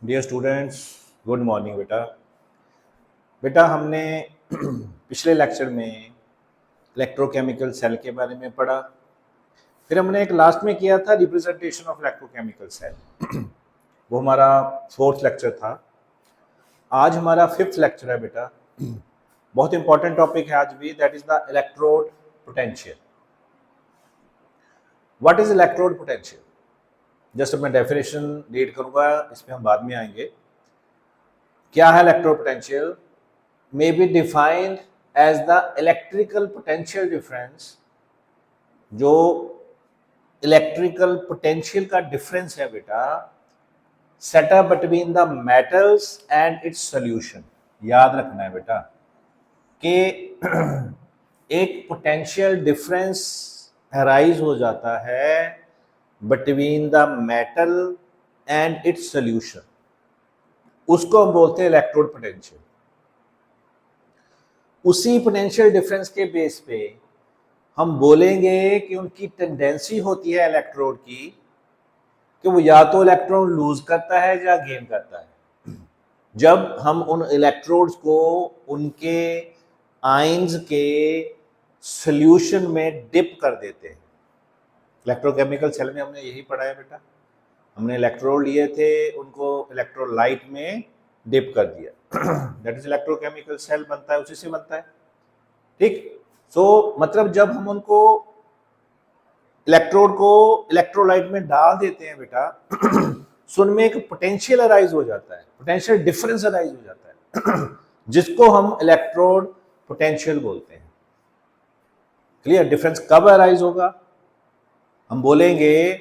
Dear students, good morning बेटा। बेटा हमने पिछले लेक्चर में इलेक्ट्रोकेमिकल सेल के बारे में पढ़ा। फिर हमने एक लास्ट में किया था रिप्रेजेंटेशन ऑफ इलेक्ट्रोकेमिकल सेल। वो हमारा फोर्थ लेक्चर था। आज हमारा फिफ्थ लेक्चर है बेटा। बहुत इंपॉर्टेंट टॉपिक है आज भी, that is the electrode potential. What is electrode potential? Just मैं डेफिनेशन रीड करूंगा, इसमें हम बाद में आएंगे। क्या है electrode potential? May be defined as the electrical potential difference, जो इलेक्ट्रिकल पोटेंशियल का डिफरेंस है बेटा, set up between the metals and its solution. याद रखना है बेटा कि एक पोटेंशियल डिफरेंस अराइज हो जाता है between the metal and its solution, उसको हम बोलते हैं इलेक्ट्रोड पोटेंशियल। उसी पोटेंशियल डिफरेंस के बेस पे हम बोलेंगे कि उनकी टेंडेंसी होती है इलेक्ट्रोड की कि वो या तो इलेक्ट्रॉन लूज करता है या गेन करता है। जब हम उन इलेक्ट्रोड्स को उनके आयंस के सॉल्यूशन में डिप कर देते हैं। इलेक्ट्रोकेमिकल सेल में हमने यही पढ़ा है बेटा। हमने इलेक्ट्रोड लिए थे, उनको इलेक्ट्रोलाइट में डिप कर दिया। दैट इज इलेक्ट्रोकेमिकल सेल बनता है, उसी से बनता है। ठीक। सो मतलब जब हम उनको इलेक्ट्रोड को इलेक्ट्रोलाइट में डाल देते हैं बेटा, सो उनमें एक पोटेंशियल अराइज हो जाता है, पोटेंशियल डिफरेंस अराइज हो जाता है, जिसको हम इलेक्ट्रोड पोटेंशियल बोलते हैं। क्लियर? डिफरेंस कब अराइज होगा? हम बोलेंगे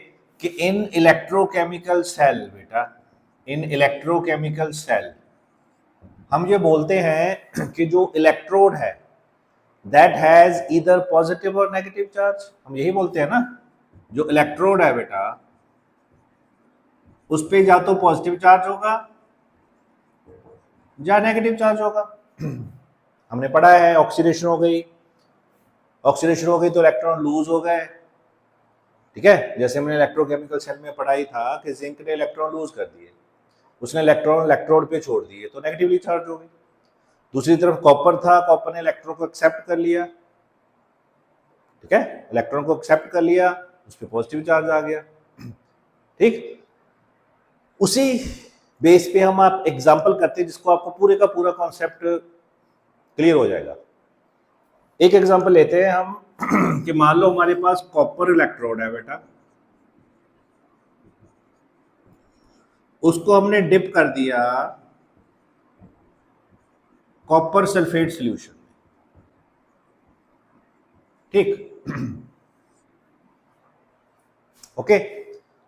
कि इन इलेक्ट्रोकेमिकल सेल बेटा, इन इलेक्ट्रोकेमिकल सेल हम ये बोलते हैं कि जो इलेक्ट्रोड है दैट हैज ईदर पॉजिटिव और नेगेटिव चार्ज। हम यही बोलते हैं ना, जो इलेक्ट्रोड है बेटा उस पे या तो पॉजिटिव चार्ज होगा या नेगेटिव चार्ज होगा। हमने पढ़ा है ऑक्सीडेशन हो गई, ऑक्सीडेशन हो गई तो इलेक्ट्रॉन लूज हो गए। ठीक है, जैसे हमने इलेक्ट्रोकेमिकल सेल में पढ़ाई था कि जिंक ने इलेक्ट्रॉन लूज कर दिए, उसने इलेक्ट्रॉन इलेक्ट्रोड पे छोड़ दिए तो नेगेटिवली चार्ज हो गई। दूसरी तरफ कॉपर था, कॉपर ने इलेक्ट्रॉन को एक्सेप्ट कर लिया। ठीक है, इलेक्ट्रॉन को एक्सेप्ट कर लिया, उस पर पॉजिटिव चार्ज आ गया। ठीक, उसी बेस पे हम आप एग्जांपल करते हैं जिसको आपको पूरे का पूरा कॉन्सेप्ट क्लियर हो जाएगा। एक एग्जांपल लेते हैं हम कि मान लो हमारे पास कॉपर इलेक्ट्रोड है बेटा, उसको हमने डिप कर दिया कॉपर सल्फेट सॉल्यूशन। ठीक। ओके,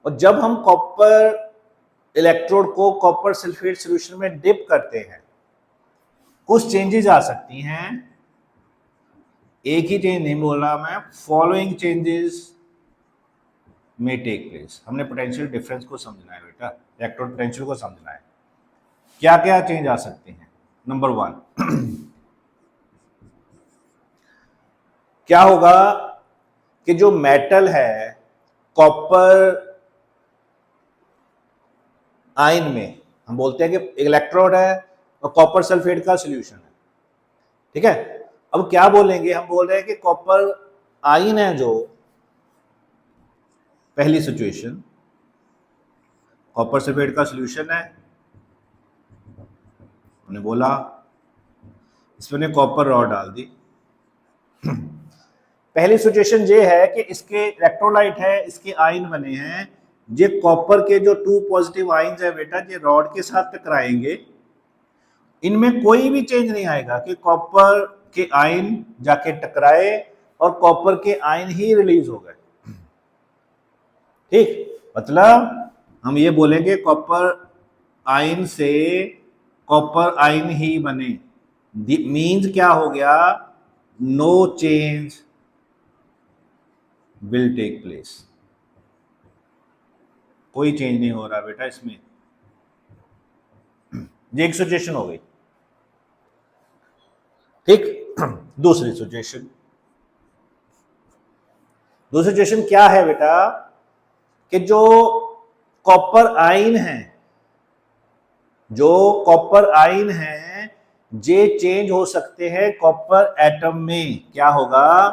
और जब हम कॉपर इलेक्ट्रोड को कॉपर सल्फेट सॉल्यूशन में डिप करते हैं, कुछ चेंजेस आ सकती हैं। एक ही चेंज नहीं बोल रहा मैं, फॉलोइंग चेंजेस में टेक प्लेस। हमने पोटेंशियल डिफरेंस को समझना है बेटा, इलेक्ट्रोड पोटेंशियल को समझना है। क्या क्या चेंज आ सकते हैं? नंबर 1, क्या होगा कि जो मेटल है कॉपर आयन में, हम बोलते हैं कि इलेक्ट्रोड है और कॉपर सल्फेट का सॉल्यूशन है। ठीक है, अब क्या बोलेंगे? हम बोल रहे हैं कि कॉपर आयन है जो पहली सिचुएशन, कॉपर सल्फेट का सॉल्यूशन है, हमने बोला इसमें कॉपर रॉड डाल दी। पहली सिचुएशन ये है कि इसके इलेक्ट्रोलाइट है, इसके आयन बने हैं, ये कॉपर के जो 2 पॉजिटिव आयन्स है बेटा, ये रॉड के साथ टकराएंगे। इनमें कोई भी चेंज नहीं आएगा कि कॉपर के आयन जाके टकराए और कॉपर के आयन ही रिलीज हो गए। ठीक, मतलब हम ये बोलेंगे कॉपर आयन से कॉपर आयन ही बने। मीन्स क्या हो गया? No change will take place. कोई चेंज नहीं हो रहा बेटा इसमें। ये एक सिचुएशन हो गई। ठीक। दूसरी सिचुएशन क्या है बेटा कि जो कॉपर आयन है जो कॉपर आयन है ये चेंज हो सकते हैं कॉपर एटम में। क्या होगा?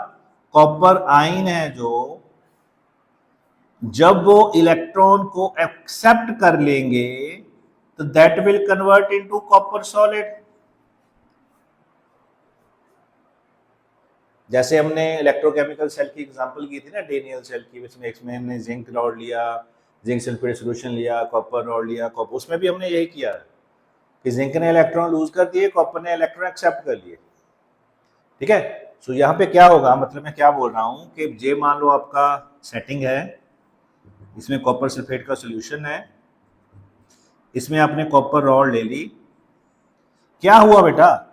कॉपर आयन है जो, जब वो इलेक्ट्रॉन को एक्सेप्ट कर लेंगे तो that will convert into copper solid. जैसे हमने इलेक्ट्रोकेमिकल सेल की एग्जांपल की थी ना, डेनियल सेल की, इसमें हमने जिंक रॉड लिया, जिंक सल्फेट सॉल्यूशन लिया, कॉपर रॉड लिया, कॉपर, उसमें भी हमने यही किया कि जिंक ने इलेक्ट्रॉन लूज कर दिए, कॉपर ने इलेक्ट्रॉन एक्सेप्ट कर लिए। ठीक है। सो यहाँ पे क्या होगा, मतलब मैं क्या बोल रहा हूँ कि ये मान लो आपका सेटिंग है, इसमें कॉपर सल्फेट का सॉल्यूशन है, इसमें आपने कॉपर रॉड ले ली। क्या हुआ बेटा?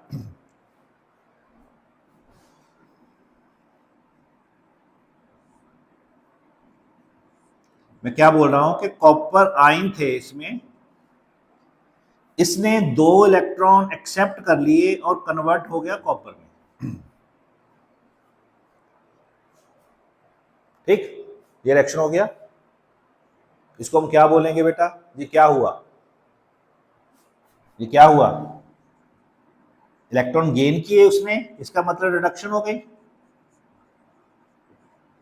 मैं क्या बोल रहा हूं कि कॉपर आयन थे इसमें, इसने 2 इलेक्ट्रॉन एक्सेप्ट कर लिए और कन्वर्ट हो गया कॉपर में। ठीक, ये रिएक्शन हो गया। इसको हम क्या बोलेंगे बेटा? ये क्या हुआ? ये क्या हुआ? इलेक्ट्रॉन गेन किए उसने, इसका मतलब रिडक्शन हो गई।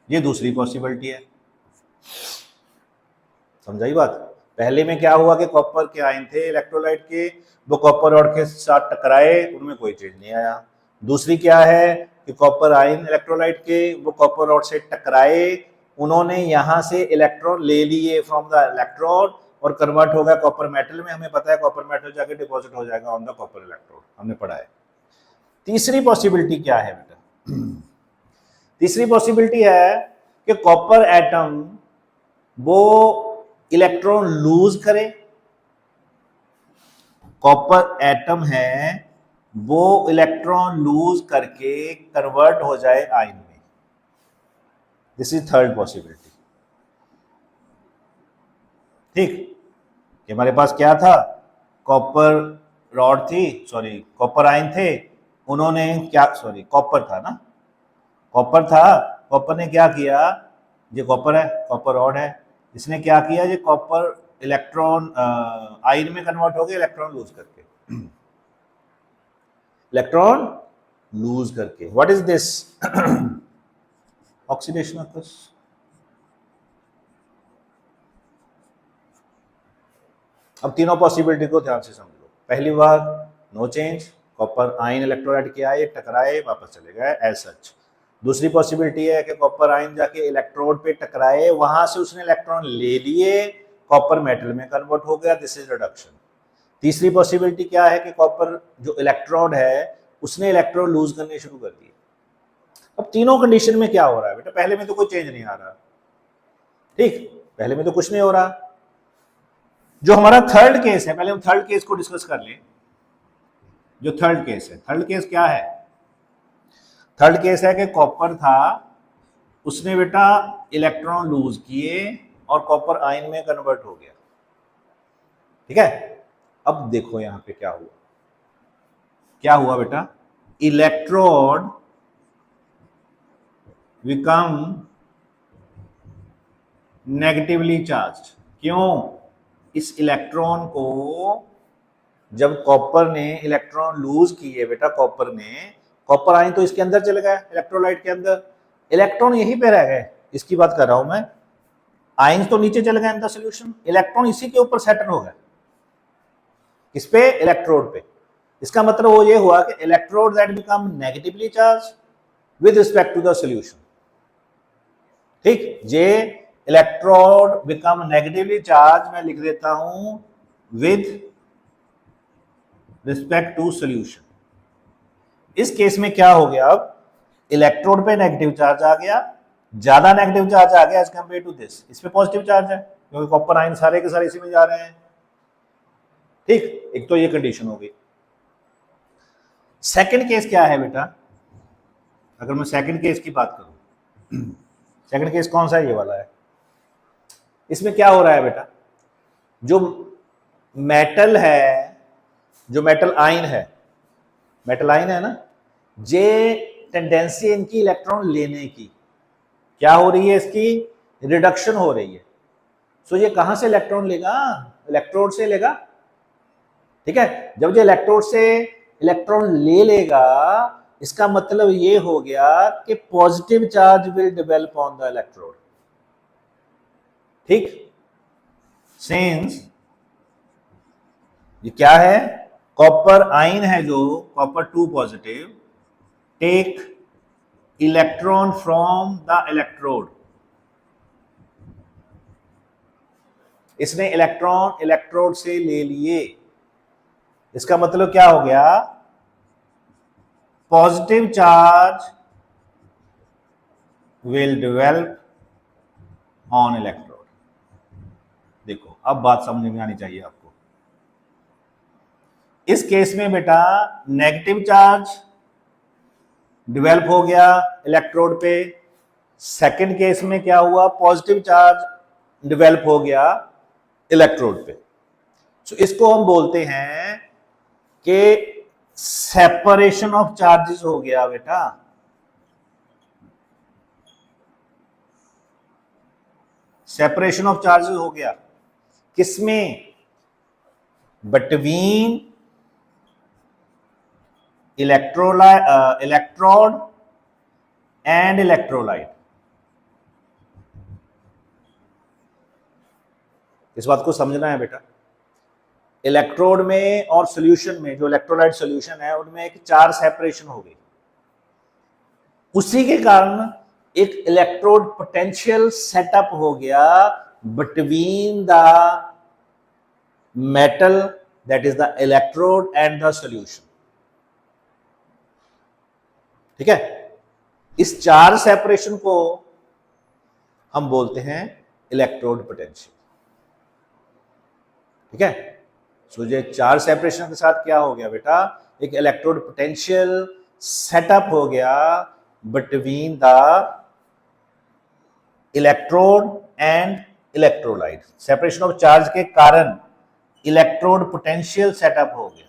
ये दूसरी पॉसिबिलिटी है। समझाई बात? पहले में क्या हुआ कि कॉपर के आयन थे इलेक्ट्रोलाइट के, वो कॉपर रॉड के साथ टकराए, उनमें कोई चेंज नहीं आया। दूसरी क्या है कि कॉपर आयन इलेक्ट्रोलाइट के, वो कॉपर रॉड से टकराए, उन्होंने यहां से इलेक्ट्रॉन ले लिए फ्रॉम द इलेक्ट्रोड और कन्वर्ट हो गया कॉपर मेटल में। हमें पता है कॉपर मेटल जाके डिपॉजिट हो जाएगा ऑन द कॉपर इलेक्ट्रोड, हमने पढ़ा है। तीसरी पॉसिबिलिटी क्या है बेटा? तीसरी पॉसिबिलिटी है कि कॉपर एटम वो इलेक्ट्रॉन लूज करे। कॉपर एटम है वो इलेक्ट्रॉन लूज करके कन्वर्ट हो जाए आयन में। This is third possibility. ठीक, कि हमारे पास क्या था? कॉपर रॉड थी, सॉरी कॉपर आयन थे, उन्होंने क्या, सॉरी कॉपर था ना, कॉपर था, कॉपर ने क्या किया, ये कॉपर है, कॉपर रॉड है, इसने क्या किया, ये कॉपर इलेक्ट्रॉन आयन में कन्वर्ट हो गया इलेक्ट्रॉन लूज करके। इलेक्ट्रॉन लूज करके, what is this? Oxidation of. अब तीनों पॉसिबिलिटी को ध्यान से समझ लो। पहली बार no change, copper ion electrolyte के आए, टकराए, वापस चले गए एज सच। दूसरी पॉसिबिलिटी है कि कॉपर आयन जाके इलेक्ट्रोड पे टकराए, वहां से उसने इलेक्ट्रॉन ले लिए, कॉपर मेटल में कन्वर्ट हो गया, दिस इज रिडक्शन। तीसरी पॉसिबिलिटी क्या है कि कॉपर जो इलेक्ट्रोड है उसने इलेक्ट्रॉन लूज करने शुरू कर दिए। अब तीनों कंडीशन में क्या हो रहा है बेटा? पहले में तो कोई चेंज नहीं आ रहा। ठीक, पहले में तो कुछ नहीं हो रहा। जो हमारा थर्ड केस है, पहले हम थर्ड केस को डिस्कस कर लें। जो थर्ड केस है, थर्ड केस क्या है? थर्ड केस है कि कॉपर था, उसने बेटा इलेक्ट्रॉन लूज किए और कॉपर आयन में कन्वर्ट हो गया। ठीक है। अब देखो यहां पे क्या हुआ। क्या हुआ बेटा? Electrode become negatively charge. क्यों? इस इलेक्ट्रॉन को जब कॉपर ने इलेक्ट्रॉन लूज किए बेटा, कॉपर ने, कॉपर आयन तो इसके अंदर चले गए इलेक्ट्रोलाइट के अंदर, इलेक्ट्रॉन यहीं पे रह गए, इसकी बात कर रहा हूं मैं। आयन तो नीचे चले गए इन द सॉल्यूशन, इलेक्ट्रॉन इसी के ऊपर सेटल हो गए। किस पे? इलेक्ट्रोड पे। इसका मतलब वो ये हुआ कि electrode that become negatively charge with respect to the solution. ठीक, the electrode become negatively charge मैं लिख देता हूं विद रिस्पेक्ट टू सॉल्यूशन। इस केस में क्या हो गया? अब इलेक्ट्रोड पे नेगेटिव चार्ज आ गया, ज्यादा नेगेटिव चार्ज आ गया एज कंपेयर टू दिस। इस पे पॉजिटिव चार्ज है क्योंकि कॉपर आयन सारे के सारे इसी में जा रहे हैं। ठीक, एक तो ये कंडीशन हो गई। सेकंड केस क्या है बेटा? अगर मैं सेकंड केस की बात करूं, सेकंड केस कौन सा है? ये वाला है। इसमें क्या हो रहा है बेटा? जो मेटल है, जो मेटल आयन है, मेटल आयन है ना, जे टेंडेंसी इनकी इलेक्ट्रॉन लेने की क्या हो रही है? इसकी रिडक्शन हो रही है। सो ये कहां से इलेक्ट्रॉन लेगा? इलेक्ट्रोड से लेगा। ठीक है, जब जो इलेक्ट्रोड से इलेक्ट्रॉन ले लेगा, इसका मतलब ये हो गया कि positive charge will develop on the electrode. ठीक, सिंस ये क्या है, कॉपर आयन है जो copper 2 positive take electron from the electrode, इसने इलेक्ट्रॉन इलेक्ट्रोड से ले लिए, इसका मतलब क्या हो गया, positive charge will develop on electrode. देखो अब बात समझ में आनी चाहिए आपको। इस केस में बेटा नेगेटिव चार्ज डेवलप हो गया इलेक्ट्रोड पे, सेकंड केस में क्या हुआ, पॉजिटिव चार्ज डेवलप हो गया इलेक्ट्रोड पे। तो इसको हम बोलते हैं कि सेपरेशन ऑफ चार्जेस हो गया बेटा। सेपरेशन ऑफ चार्जेस हो गया किसमें, बिटवीन इलेक्ट्रोड एंड इलेक्ट्रोलाइट। इस बात को समझना है बेटा, इलेक्ट्रोड में और सॉल्यूशन में, जो इलेक्ट्रोलाइट सॉल्यूशन है उनमें एक चार्ज सेपरेशन हो गई, उसी के कारण एक इलेक्ट्रोड पोटेंशियल सेटअप हो गया between the metal that is the electrode and the solution. ठीक है, इस चार्ज सेपरेशन को हम बोलते हैं इलेक्ट्रोड पोटेंशियल। ठीक है, सो ये चार्ज सेपरेशन के साथ क्या हो गया बेटा, एक इलेक्ट्रोड पोटेंशियल सेटअप हो गया between the electrode and electrolyte. Separation of charge के कारण इलेक्ट्रोड पोटेंशियल सेटअप हो गया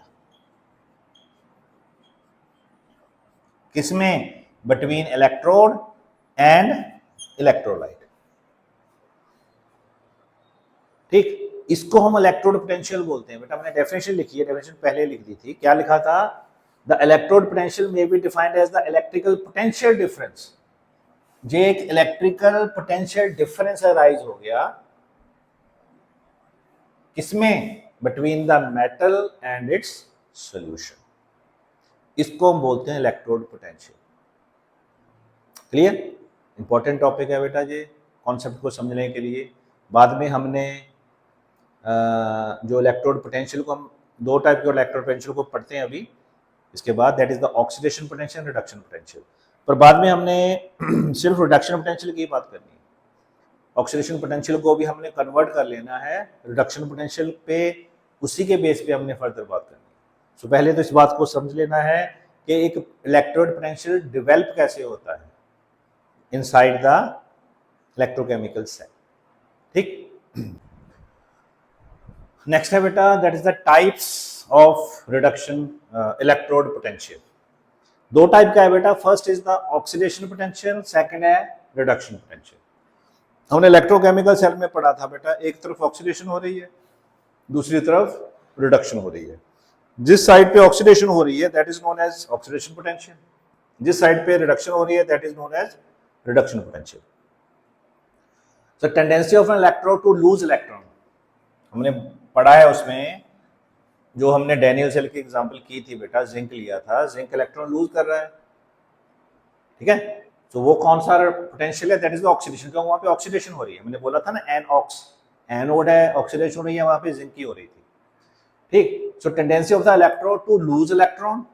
किसमें, बिटवीन इलेक्ट्रोड एंड इलेक्ट्रोलाइट। ठीक, इसको हम इलेक्ट्रोड पोटेंशियल बोलते हैं बेटा। मैंने डेफिनेशन लिखी है, डेफिनेशन पहले लिख दी थी, क्या लिखा था, the electrode potential may be defined as the electrical potential difference. जो एक इलेक्ट्रिकल पोटेंशियल डिफरेंस अराइज हो गया किसमें, between the metal and its solution, इसको हम बोलते हैं electrode potential. Clear, important topic है बेटा ये, कॉन्सेप्ट को समझने के लिए। बाद में हमने जो इलेक्ट्रोड पोटेंशियल को, हम दो टाइप के इलेक्ट्रोड पोटेंशियल को पढ़ते हैं अभी, इसके बाद, that is the oxidation potential, reduction potential. पर बाद में हमने सिर्फ रिडक्शन पोटेंशियल की बात करनी है, ऑक्सीडेशन पोटेंशियल को भी हमने कन्वर्ट कर लेना है रिडक्शन पोटेंशियल पे, उसी के बेस पे हमने फर्दर बात करनी है। सो पहले तो इस बात को समझ लेना है कि एक इलेक्ट्रोड पोटेंशियल डेवलप कैसे होता है इनसाइड द इलेक्ट्रोकेमिकल सेल। ठीक, नेक्स्ट है बेटा, that is the types of reduction electrode potential. दो टाइप का है बेटा, first is the oxidation potential, second है रिडक्शन पोटेंशियल। हमने इलेक्ट्रोकेमिकल सेल में पढ़ा था बेटा, एक तरफ ऑक्सीडेशन हो रही है, दूसरी तरफ रिडक्शन हो रही है। जिस साइड पे ऑक्सीडेशन हो रही है that is known as oxidation potential, जिस साइड पे रिडक्शन हो रही है that is known as reduction potential. So tendency of an electrode to lose electron, हमने पढ़ा है उसमें, जो हमने डैनियल सेल की एग्जांपल की थी बेटा, जिंक लिया था, जिंक इलेक्ट्रॉन लूज कर रहा है। ठीक है, तो वो कौन सा पोटेंशियल है, दैट इज द ऑक्सीडेशन, क्योंकि वहां पे ऑक्सीडेशन हो रही है। मैंने बोला था ना एनऑक्स, एनोड है, ऑक्सीडेशन हो रही है, वहां पे जिंक की हो रही थी। ठीक, so tendency of the electrode to lose electron,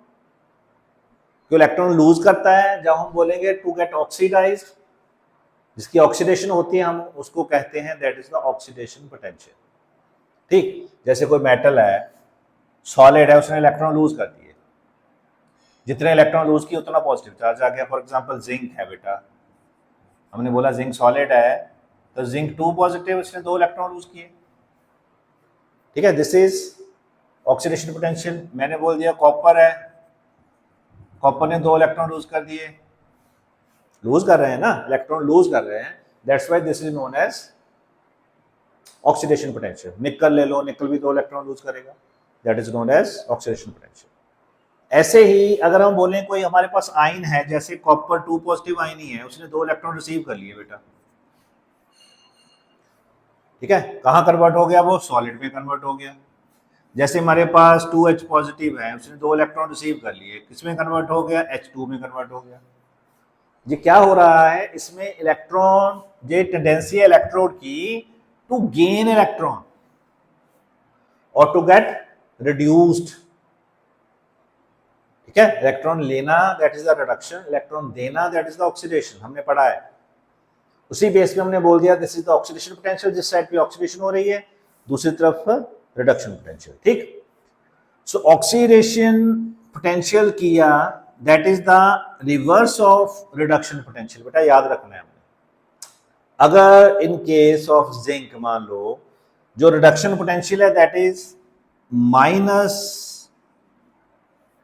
जो इलेक्ट्रॉन लूज करता है, जब हम बोलेंगे टू गेट ऑक्सीडाइज्ड, जिसकी ऑक्सीडेशन होती है, हम उसको कहते हैं that is the oxidation potential. ठीक, जैसे कोई मेटल है, सॉलिड है, उसने इलेक्ट्रॉन लूज कर दिए, जितने इलेक्ट्रॉन लूज किए उतना पॉजिटिव चार्ज आ गया। फॉर एग्जांपल जिंक है बेटा, हमने बोला जिंक सॉलिड है, तो जिंक 2 पॉजिटिव, इसने 2 इलेक्ट्रॉन लूज किए। ठीक है, दिस इज ऑक्सीडेशन पोटेंशियल। मैंने बोल दिया कॉपर है, कॉपर ने 2 इलेक्ट्रॉन लूज कर दिए, लूज कर रहे हैं ना, इलेक्ट्रॉन लूज कर रहे हैं, that's why this is known as oxidation potential. Nickel ले लो, निकल भी 2 इलेक्ट्रॉन लूज करेगा, that is known as oxidation potential. ऐसे ही अगर हम बोलें कोई हमारे पास आयन है, जैसे कॉपर 2 पॉजिटिव आयन ही है, उसने 2 इलेक्ट्रॉन रिसीव कर लिए बेटा, ठीक है, कहाँ कन्वर्ट हो गया, वो सॉलिड में कन्वर्ट हो गया। जैसे हमारे पास 2H पॉजिटिव है, उसने 2 इलेक्ट्रॉन रिसीव कर लिए, किसमें कन्वर्ट हो गया, H2 में कन्वर्ट हो गया। ये क्या हो रहा है, इसमें इलेक्ट्रॉन, ये टेंडेंसी है इलेक्ट्रोड की टू गेन इलेक्ट्रॉन और टू गेट रिड्यूस्ड, ठीक है। इलेक्ट्रॉन लेना that is the reduction, electron देना दैट इज द ऑक्सीडेशन, हमने पढ़ा है। उसी बेस पे हमने बोल दिया this is the oxidation potential, जिस साइड पे ऑक्सीडेशन हो रही है, दूसरी तरफ रिडक्शन पोटेंशियल, ठीक। सो ऑक्सीडेशन पोटेंशियल किया that is the reverse of reduction potential, बेटा याद रखना है हमने। अगर इन केस ऑफ जिंक मान लो जो रिडक्शन पोटेंशियल है दैट इज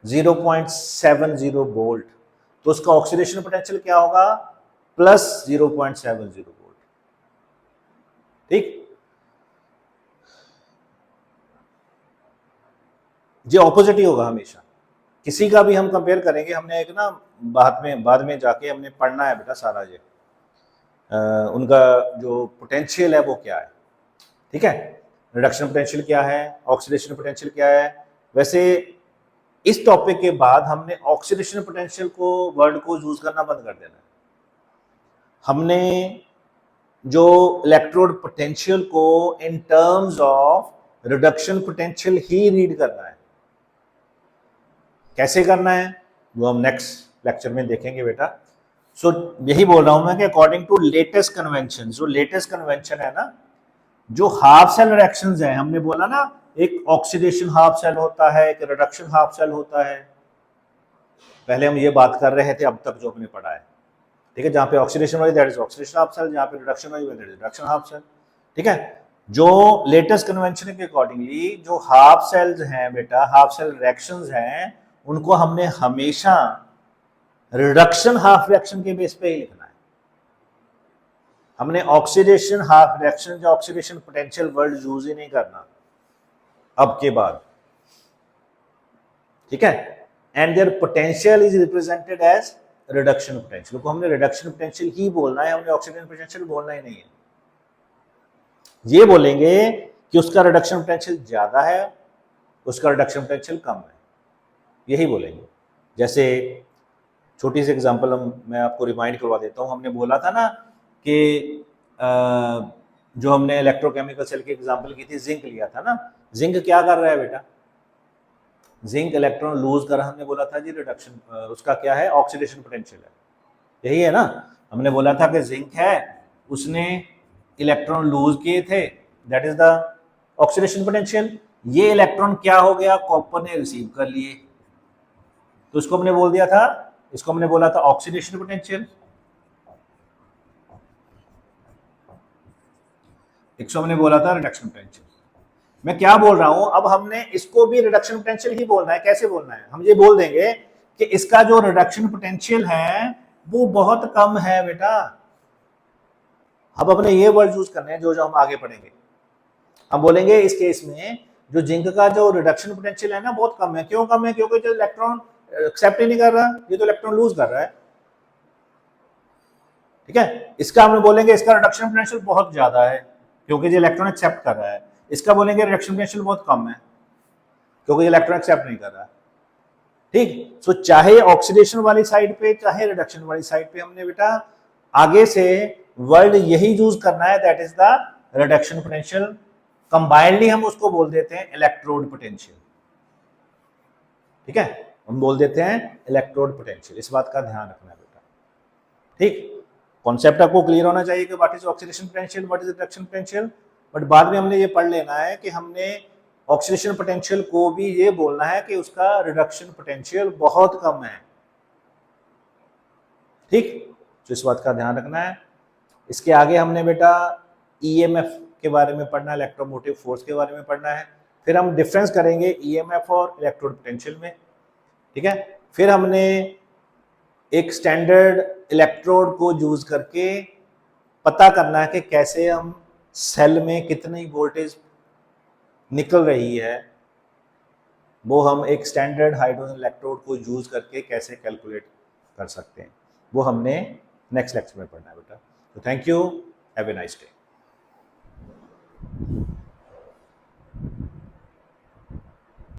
-0.70 वोल्ट, तो उसका ऑक्सीडेशन पोटेंशियल क्या होगा, +0.70 वोल्ट, ठीक। ये ऑपोजिट ही होगा हमेशा, किसी का भी हम कंपेयर करेंगे, हमने एक ना बाद में जाके हमने पढ़ना है बेटा सारा ये उनका जो पोटेंशियल है वो क्या है, ठीक है, रिडक्शन पोटेंशियल क्या है, ऑक्सीडेशन पोटेंशियल क्या है। वैसे इस टॉपिक के बाद हमने ऑक्सीडेशन पोटेंशियल को वर्ड को यूज करना बंद कर देना है। हमने जो इलेक्ट्रोड पोटेंशियल को in terms of reduction potential he read करना है। कैसे करना है वो हम नेक्स्ट लेक्चर में देखेंगे बेटा। सो यही बोल रहा हूं मैं कि अकॉर्डिंग टू लेटेस्ट कन्वेंशन, जो लेटेस्ट कन्वेंशन है ना, जो हाफ सेल रिएक्शंस हैं, हमने बोला ना एक ऑक्सीडेशन हाफ सेल होता है, एक रिडक्शन हाफ सेल होता है, पहले हम ये बात कर रहे थे अब तक जो हमने पढ़ा है, ठीक है। जहां पे ऑक्सीडेशन हो रही that is oxidation half cell, जहां पे रिडक्शन हो रही that is reduction half cell, ठीक है। जो लेटेस्ट कन्वेंशन के अकॉर्डिंगली जो हाफ सेल्स हैं बेटा, हाफ सेल रिएक्शंस हैं, उनको हमने हमेशा रिडक्शन हाफ रिएक्शन के बेस पे ही लिखना है। हमने ऑक्सीडेशन हाफ रिएक्शन या ऑक्सीडेशन पोटेंशियल वर्ड यूज ही नहीं करना अब के बाद, ठीक है। And their potential is represented as reduction potential, को हमने रिडक्शन पोटेंशियल ही बोलना है, हमने ऑक्सीडेशन पोटेंशियल बोलना ही नहीं है। ये बोलेंगे कि उसका रिडक्शन पोटेंशियल ज्यादा है, उसका रिडक्शन पोटेंशियल कम है, यही बोलेंगे। जैसे छोटी सी एग्जांपल मैं आपको रिमाइंड करवा देता हूँ, हमने बोला था ना कि जो हमने इलेक्ट्रोकेमिकल सेल की एग्जांपल की थी, जिंक लिया था ना, जिंक क्या कर रहा है बेटा, जिंक इलेक्ट्रॉन लूज कर, हमने बोला था जी रिडक्शन, उसका क्या है, ऑक्सीडेशन पोटेंशियल है, यही है ना। हमने बोला था कि जिंक है, उसने इलेक्ट्रॉन लूज किए थे, that is the oxidation potential. ये इलेक्ट्रॉन क्या हो गया, कॉपर ने रिसीव कर लिए, तो इसको हमने बोल दिया था, इसको हमने बोला था ऑक्सीडेशन पोटेंशियल, इसको हमने बोला था रिडक्शन पोटेंशियल। मैं क्या बोल रहा हूं, अब हमने इसको भी रिडक्शन पोटेंशियल ही बोलना है। कैसे बोलना है, हम ये बोल देंगे कि इसका जो रिडक्शन पोटेंशियल है वो बहुत कम है बेटा। अब अपने ये वर्ड यूज करने हैं जो जो हम आगे पढ़ेंगे। हम बोलेंगे इस केस में जो जिंक का जो रिडक्शन पोटेंशियल है ना बहुत कम है। क्यों कम है, क्योंकि जो इलेक्ट्रॉन एक्सेप्ट ही नहीं कर रहा, ये तो इलेक्ट्रॉन लूज कर रहा है, ठीक है। इसका हम बोलेंगे इसका रिडक्शन पोटेंशियल बहुत ज्यादा है, क्योंकि जो इलेक्ट्रॉन एक्सेप्ट कर रहा है। इसका बोलेंगे रिडक्शन पोटेंशियल बहुत कम है, क्योंकि इलेक्ट्रॉन एक्सेप्ट नहीं कर रहा, ठीक। सो चाहे ऑक्सीडेशन वाली साइड पे चाहे रिडक्शन वाली साइड पे हमने बेटा आगे से वर्ड यही यूज करना है, that is the reduction potential. Combinedly हम उसको बोल देते हैं इलेक्ट्रोड पोटेंशियल, ठीक है, हम बोल देते हैं इलेक्ट्रोड पोटेंशियल। इस बात का ध्यान रखना है बेटा, ठीक। कॉन्सेप्ट आपको क्लियर होना चाहिए कि what is oxidation potential, what is reduction potential. But बाद में हमने ये पढ़ लेना है कि हमने ऑक्सीडेशन पोटेंशियल को भी ये बोलना है कि उसका रिडक्शन पोटेंशियल बहुत कम है, ठीक। तो इस बात का ध्यान रखना है। इसके आगे हमने बेटा ईएमएफ के बारे में पढ़ना है, इलेक्ट्रोमोटिव फोर्स के बारे में पढ़ना है। फिर हम डिफरेंस करेंगे ईएमएफ और इलेक्ट्रोड पोटेंशियल में, ठीक है। फिर हमने एक स्टैंडर्ड इलेक्ट्रोड को यूज करके पता करना है कि कैसे हम सेल में कितनी वोल्टेज निकल रही है वो हम एक स्टैंडर्ड हाइड्रोजन इलेक्ट्रोड को यूज़ करके कैसे कैलकुलेट कर सकते हैं, वो हमने नेक्स्ट लेक्चर में पढ़ना है बेटा। तो thank you, have a nice day.